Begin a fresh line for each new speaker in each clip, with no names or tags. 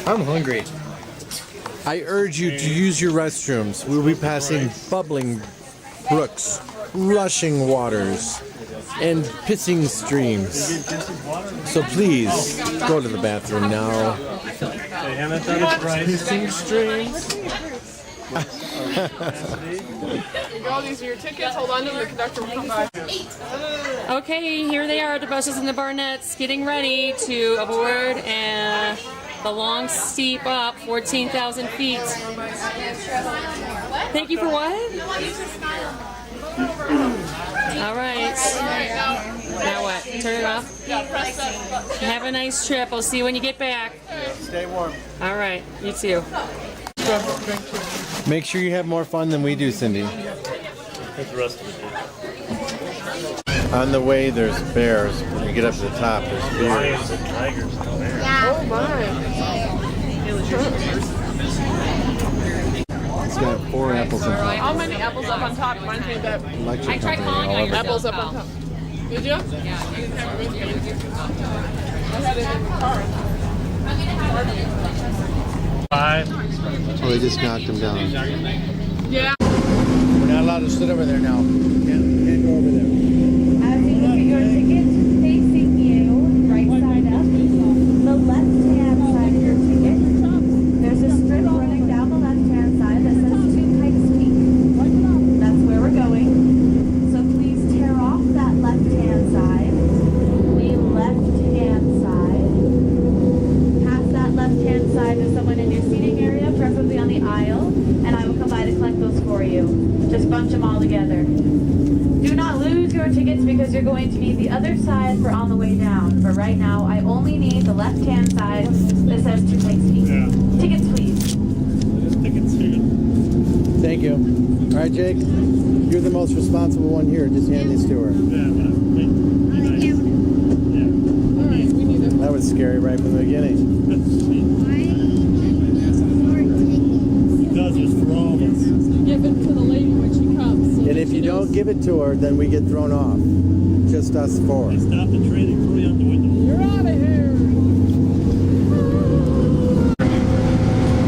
I'm hungry. I urge you to use your restrooms. We'll be passing bubbling brooks, rushing waters, and pissing streams. So please, go to the bathroom now. Pissing streams?
Girl, these are your tickets. Hold on to them. The conductor will come by.
Okay, here they are, the buses and the Barnetts, getting ready to aboard and the long steep up, 14,000 feet. Thank you for what? All right. Now what? Turn it off? Have a nice trip. I'll see you when you get back.
Stay warm.
All right. You too.
Make sure you have more fun than we do, Cindy.
What's the rest of it?
On the way, there's bears. When you get up to the top, there's bears.
And tigers down there.
Oh my.
It's got 4 apples on top.
How many apples up on top? Reminds me of that.
Electric company, all of it.
Apples up on top. Did you? Yeah. I had it in the car.
5.
Oh, they just knocked him down.
Yeah.
We're not allowed to sit over there now. Can't go over there.
As you look at your ticket facing you, right side up, the left-hand side of your ticket, there's a strip running down the left-hand side that says Two Pikes Peak. That's where we're going. So please tear off that left-hand side, the left-hand side. Pass that left-hand side to someone in your seating area, preferably on the aisle, and I will come by to collect those for you. Just bunch them all together. Do not lose your tickets because you're going to need the other side for on the way down. But right now, I only need the left-hand side that says Two Pikes Peak.
Yeah.
Tickets, please.
Tickets here.
Thank you. All right, Jake. You're the most responsible one here. Just hand these to her.
Yeah, but be nice. Yeah.
All right. We need to.
That was scary right from the beginning.
He does this for all of us.
Give it to the lady when she comes. So
And if you don't give it to her, then we get thrown off. Just us 4.
They stop the train and throw you out the window.
You're out of here.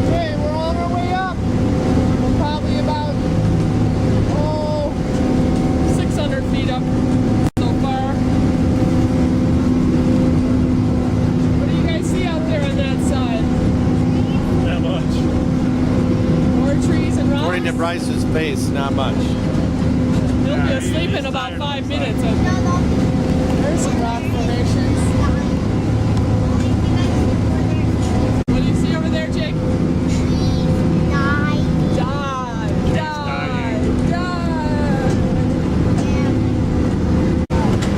Okay, we're on our way up. We're probably about 600 feet up so far. What do you guys see out there on that side?
That much.
More trees and rocks.
According to Bryce's face, not much.
He'll be asleep in about 5 minutes. There's some rock formations. What do you see over there, Jake? Dive.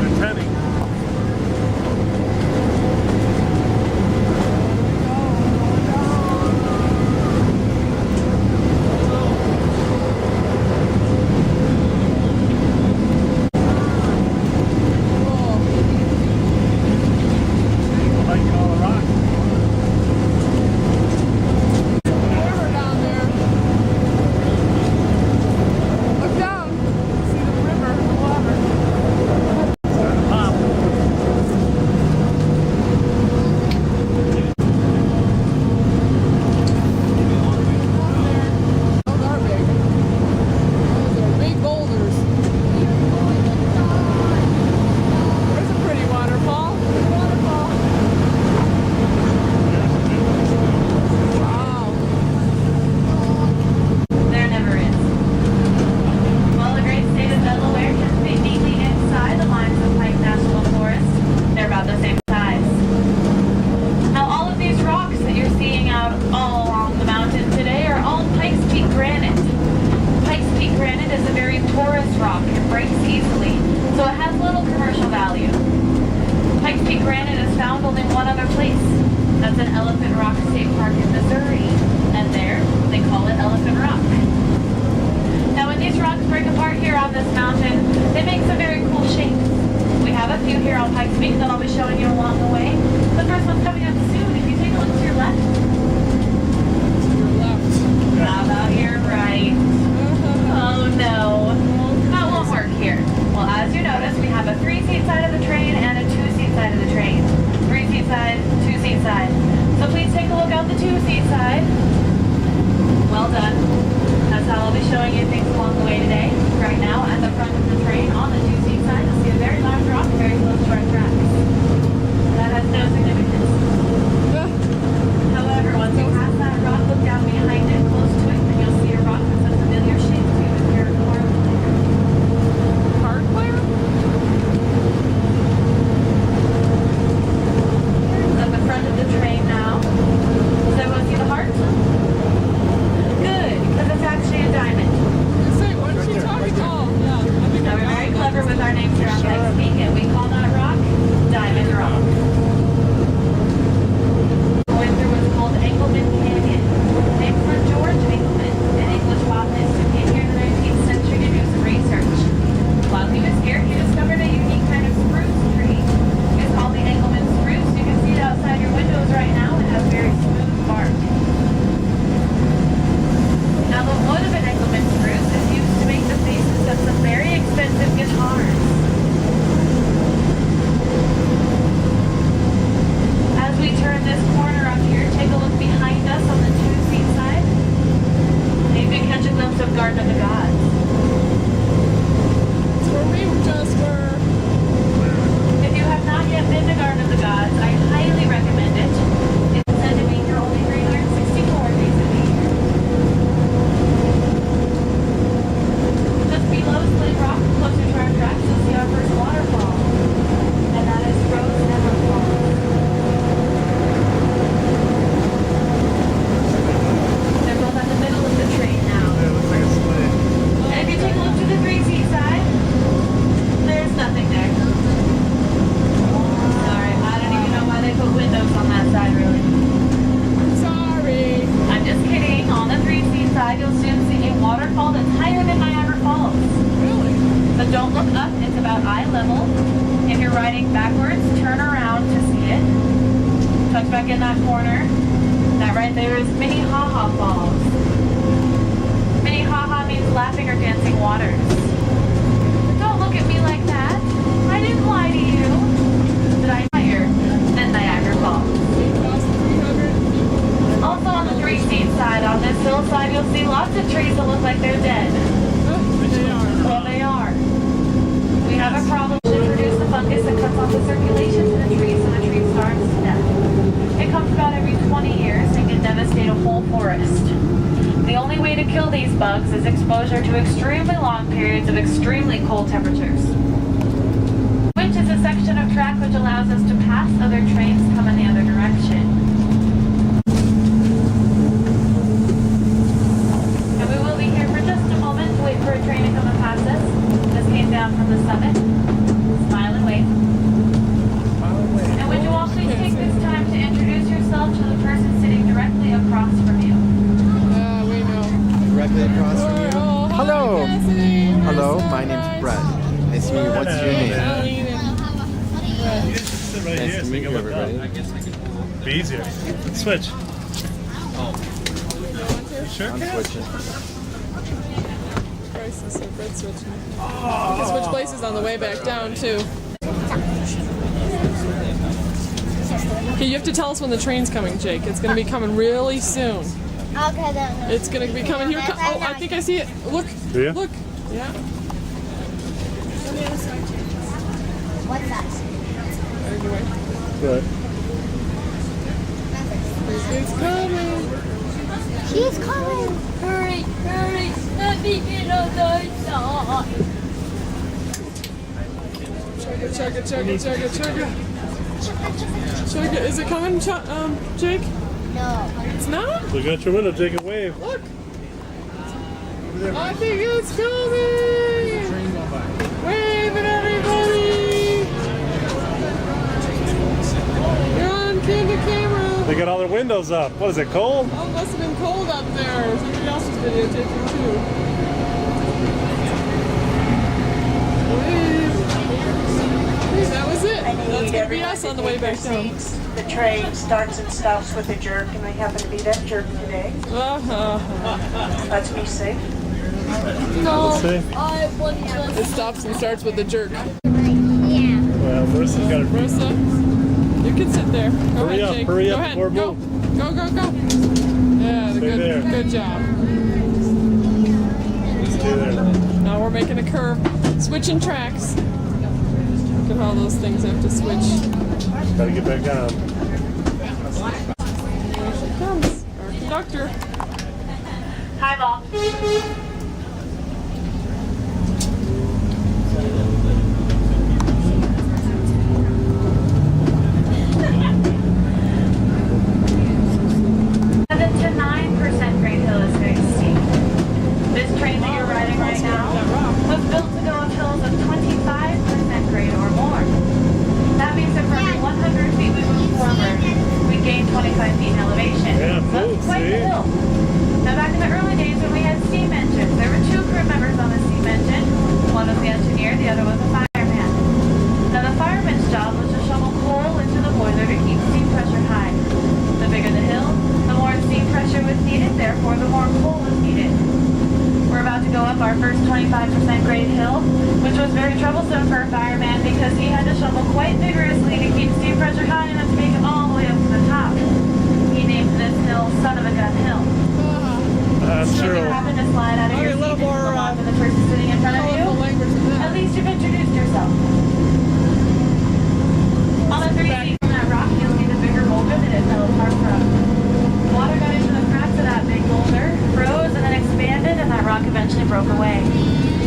Antennae. Like Colorado.
River down there. Look down. See the river, the water.
Pop.
Those are big. Those are big boulders. There's a pretty waterfall. Good waterfall. Wow.
There never is. While the great state of Delaware can fit neatly inside the lines of Pike National Forest, they're about the same size. Now, all of these rocks that you're seeing out all along the mountain today are all Pikes Peak granite. Pikes Peak granite is a very porous rock. It breaks easily, so it has little commercial value. Pikes Peak granite is found only one other place. That's in Elephant Rock State Park in Missouri. And there, they call it Elephant Rock. Now, when these rocks break apart here on this mountain, they make some very cool shapes. We have a few here on Pikes Peak that I'll be showing you along the way. The first one's coming up soon. If you take a look to your left,
To your left.
how about your right? Oh no, that won't work here. Well, as you notice, we have a 3-seat side of the train and a 2-seat side of the train. 3-seat side, 2-seat side. So please take a look out the two-seat side. Well done. That's how I'll be showing you things along the way today. Right now, at the front of the train on the two-seat side, you'll see a very large rock very close to our tracks. That has no significance. However, once you pass that rock, look down behind it, close to it, and you'll see a rock that's a familiar shape to you if you're a card player.
Card player?
At the front of the train now. Does everyone see the heart? Good, because it's actually a diamond.
Say, what is she talking? Oh, yeah. I think
Now
I
we're
got
very
it.
clever with our names here on Bike Speak, and we call that rock Diamond Rock. Going through what's called Engelmann Canyon, named for George Engelmann, an English botanist who came here in the 19th century to do some research. While he was here, he discovered a unique kind of spruce tree. It's called the Engelmann spruce. You can see it outside your windows right now. It has very smooth bark. Now the wood of an Engelmann spruce is used to make the faces of some very expensive guitars. As we turn this corner up here, take a look behind us on the two-seat side. And you can catch a glimpse of Garden of the Gods.
It's where we just were.
If you have not yet been to Garden of the Gods, I highly recommend it. It's said to be here only 364 days a week. Just below Slid Rock, closer to our tracks, you'll see our first waterfall. And that is Rose Never Falls. They're both at the middle of the train now.
It looks like a sled.
And if you take a look to the three-seat side, there's nothing there. Sorry, I don't even know why they put windows on that side, really.
Sorry.
I'm just kidding. On the three-seat side, you'll soon see a waterfall that's higher than Niagara Falls.
Really?
But don't look up, it's about eye level. If you're riding backwards, turn around to see it. Tuck back in that corner. That right there is Minnehaha Falls. Minnehaha means laughing or dancing waters. But don't look at me like that. I didn't lie to you. But I'm higher than Niagara Falls.
Cost 300.
Also on the three-seat side, on this hillside, you'll see lots of trees that look like they're dead.
They are.
Well, they are. We have a problem to introduce the fungus that cuts off the circulation to the trees so the tree starves to death. It comes about every 20 years and can devastate a whole forest. The only way to kill these bugs is exposure to extremely long periods of extremely cold temperatures. Which is a section of track which allows us to pass other trains come in the other direction. And we will be here for just a moment to wait for a train to come and pass us. Just came down from the summit. Smile and wave. And would you all please take this time to introduce yourself to the person sitting directly across from you?
We know.
Directly across from you.
Oh, hi,
Hello.
Cassidy.
Hello,
We're
my
so
name's
nice.
Brett. Nice to meet you. What's your name?
Eileen and-
You just sit right
Nice
here
to
so
meet
you
you,
can look up.
everybody.
Be easier. Switch. Sure.
I'm switching.
Prices, so Brett's switching. You can switch places on the way back down, too. Okay, you have to tell us when the train's coming, Jake. It's going to be coming really soon.
Okay, then.
It's going to be coming here. Oh, I think I see it. Look.
Do you?
Look. Yeah.
What's that?
Anyway.
Good.
It's coming.
She's coming.
Hurry, hurry, let me get on the side.
Chugga, chugga, chugga, chugga, chugga. Chugga. Is it coming, Jake?
No.
It's not?
Look out your window, take a wave.
Look. I think it's coming. Wave at everybody. You're on camera.
They got all their windows up. What is it, cold?
Oh, it must have been cold up there. Somebody else was videotaping too. Wave. That was it. That's gonna be us on the way back down.
The train starts and stops with a jerk, and I happen to be that jerk today. Let's be safe.
No,
Let's see.
I want to.
It stops and starts with a jerk.
Yeah.
Well, Marissa's got a
Marissa? You can sit there. Go
Hurry
ahead,
up,
Jake.
hurry
Go
up
ahead.
before
Go.
move.
Go, go, go. Yeah,
Stay there.
good job.
Stay there now.
Now we're making a curve. Switching tracks. Look at all those things I have to switch.
Gotta get back on.
Here she comes. Our conductor.
Hi, Bob. To 9% grade hill is very steep. This train that you're riding right now was built to go up hills of 25% grade or more. That means that for every 100 feet we move forward, we gain 25 feet in elevation.
Yeah,
So
cool,
that's quite the
see?
hill. Now back in the early days when we had steam engines, there were 2 crew members on the steam engine. One was the engineer, the other was the fireman. Now the fireman's job was to shovel coal into the boiler to keep steam pressure high. The bigger the hill, the more steam pressure was needed, therefore the more coal was needed. We're about to go up our first 25% grade hill, which was very troublesome for a fireman because he had to shovel quite vigorously to keep steam pressure high enough to make it all the way up to the top. He named this hill Son of a Gun Hill.
I'm
If you
sure.
happen to slide out of
Okay,
your
a little
seat and
more,
go on to the person sitting in front of
Colorful
you,
language than
at
that.
least you've introduced yourself. On the 3 feet from that rock, you'll see the bigger boulder that it fell apart from. Water got into the cracks of that big boulder, froze, and then expanded, and that rock eventually broke away.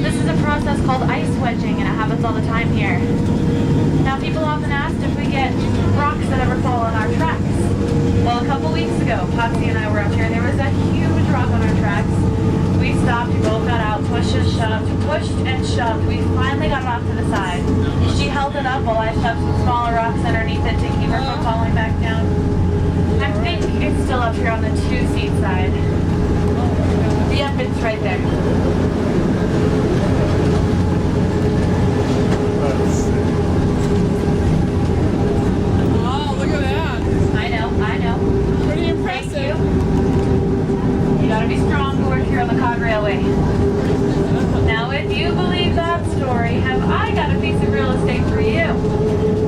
This is a process called ice wedging, and it happens all the time here. Now, people often ask if we get rocks that ever fall on our tracks. Well, a couple weeks ago, Potsy and I were up here, and there was a huge rock on our tracks. We stopped, we both got out, pushed and shoved. We finally got it off to the side. She held it up while I shoved some smaller rocks underneath it to keep her from falling back down. I think it's still up here on the 2-seat side. Yep, it's right there.
Let's see.
Oh, look at that.
I know.
Pretty
Thank
impressive.
you. You gotta be strong to work here on the Cog Railway. Now, if you believe that story, have I got a piece of real estate for you?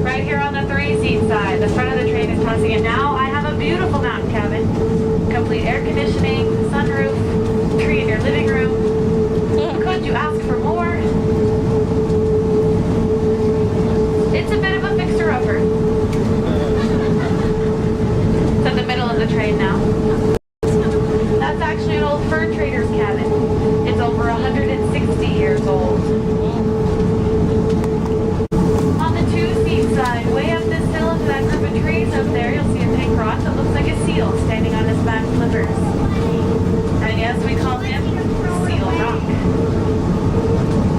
Right here on the 3-seat side, the front of the train is passing it now. I have a beautiful mountain cabin, complete air conditioning, sunroof, tree in your living room. Could you ask for more? It's a bit of a fixer-upper. It's in the middle of the train now. That's actually an old fur trader's cabin. It's over 160 years old. On the 2-seat side, way up this hill into that group of trees up there, you'll see a pink rock that looks like a seal standing on his back flippers. And yes, we call him Seal Rock.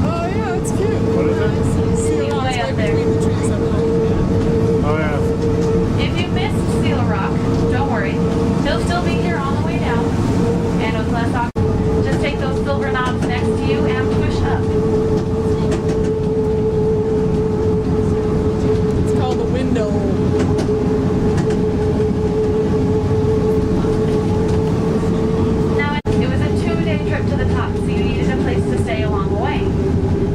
Oh, yeah, it's cute.
What is it?
See
Way
the rocks
up
right
there.
between the trees up there.
Oh yeah.
If you missed Seal Rock, don't worry. He'll still be here on the way down. And with less oxygen, just take those silver knobs next to you and push up.
It's called the window.
Now, it was a 2-day trip to the top, so you needed a place to stay along the way.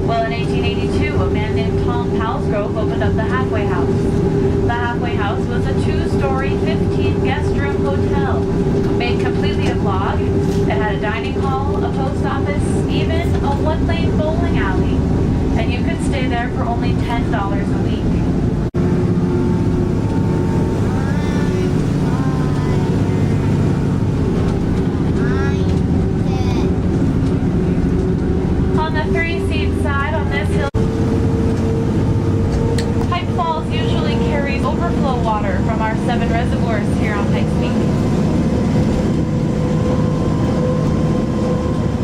Well, in 1882, a man named Tom Palsgrove opened up the Halfway House. The Halfway House was a 2-story, 15-guest-room hotel made completely of log. It had a dining hall, a post office, even a 1-lane bowling alley. And you could stay there for only $10 a week. On the 3-seat side on this hill, Pipe Falls usually carries overflow water from our 7 reservoirs here on Pikes Peak.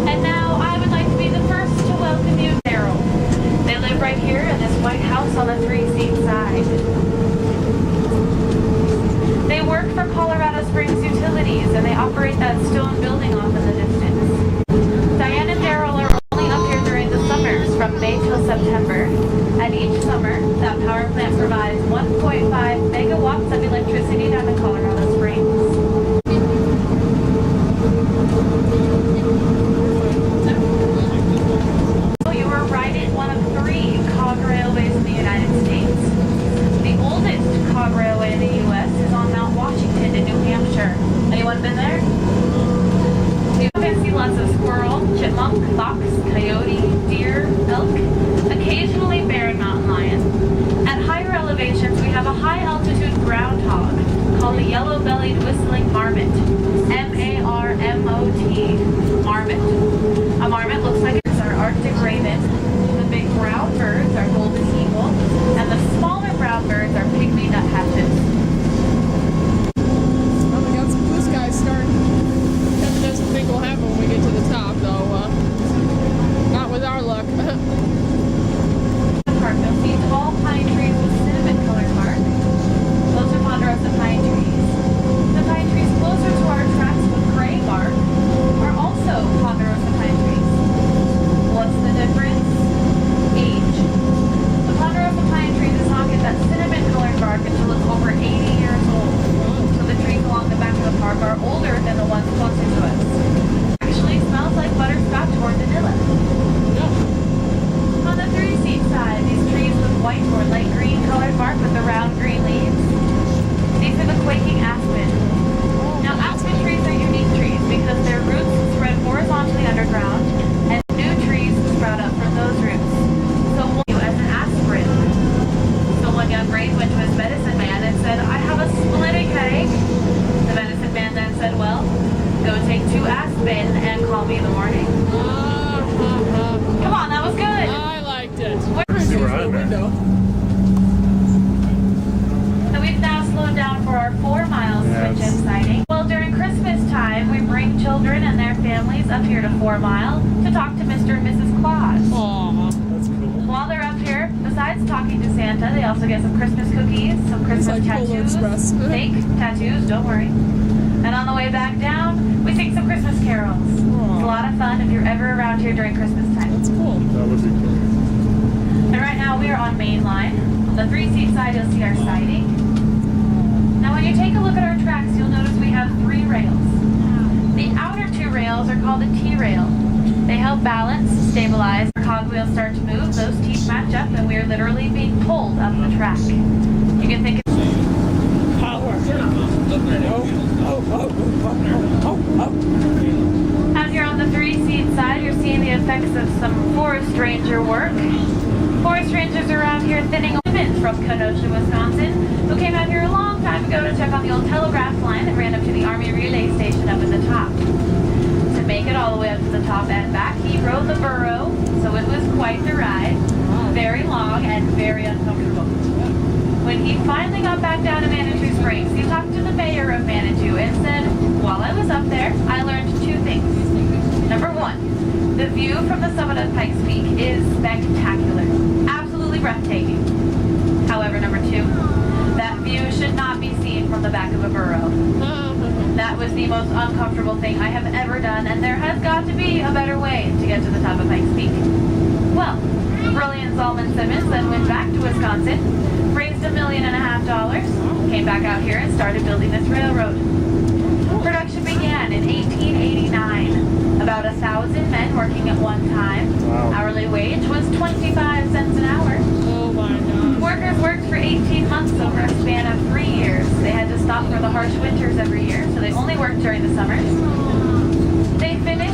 And now I would like to be the first to welcome you, Daryl. They live right here in this white house on the 3-seat side. They work for Colorado Springs Utilities, and they operate that stone building off in the distance. Diane and Daryl are only up here during the summers from May till September. And each summer, that power plant provides 1.5 megawatts of electricity down in Colorado Springs. elk, fox, coyote, deer, elk, occasionally bear and mountain lion. At higher elevations, we have a high-altitude groundhog called the yellow-bellied whistling marmot, M-A-R-M-O-T, marmot. A marmot looks like it's our Arctic raven. The big brown birds are golden eagle, and the smaller brown birds are pygmy nuthatches.
Well, we got some blue skies starting. Kevin doesn't think we'll have it when we get to the top, though. Not with our luck.
Park, you'll see tall pine trees with cinnamon-colored bark. Those are ponderosa pine trees. The pine trees closer to our tracks with gray bark are also ponderosa pine trees. What's the difference? Age. The ponderosa pine tree does not get that cinnamon-colored bark until it's over 80 years old. So the trees along the back of the park are older than the ones closer to us. Actually smells like butterscotch or vanilla. On the 3-seat side, these trees with white or light green colored bark with the round green leaves. These are the quaking aspen. Now, aspen trees are unique trees because their roots spread horizontally underground and new trees sprout up from those roots. So we'll use as an aspirin. So one young brave went to his medicine man and said, "I have a splitting headache." The medicine man then said, "Well, go take 2 aspen and call me in the morning." Come on, that was good.
I liked it.
You were on there.
So we've now slowed down for our 4-mile switch in sighting. Well, during Christmas time, we bring children and their families up here to 4 Mile to talk to Mr. and Mrs. Claus.
Aw.
That's cool.
While they're up here, besides talking to Santa, they also get some Christmas cookies, some Christmas
like Polar
tattoos,
Express.
fake tattoos, don't worry. And on the way back down, we sing some Christmas carols. It's a lot of fun if you're ever around here during Christmas time.
That's cool.
That would be cool.
And right now we are on Main Line. On the 3-seat side, you'll see our siding. Now when you take a look at our tracks, you'll notice we have 3 rails. The outer 2 rails are called a T-rail. They help balance, stabilize. Our cogwheels start to move, those teeth match up, and we are literally being pulled up the track. You can think Out here on the 3-seat side, you're seeing the effects of some forest ranger work. Forest rangers around here thinning women from Kenosha, Wisconsin, who came out here a long time ago to check on the old telegraph line that ran up to the Army relay station up at the top. To make it all the way up to the top and back, he rode the burro, so it was quite the ride. Very long and very uncomfortable. When he finally got back down to Manitou Springs, he talked to the mayor of Manitou and said, "While I was up there, I learned 2 things. Number 1, the view from the summit of Pikes Peak is spectacular, absolutely breathtaking. However, number 2, that view should not be seen from the back of a burro. That was the most uncomfortable thing I have ever done, and there has got to be a better way to get to the top of Pikes Peak." Well, the brilliant Zalman Simmons then went back to Wisconsin, raised $1.5 million, came back out here and started building this railroad. Production began in 1889. About 1,000 men working at one time.
Wow.
Hourly wage was 25 cents an hour.
Oh my God.
Workers worked for 18 months over a span of 3 years. They had to stop for the harsh winters every year, so they only worked during the summers. They finished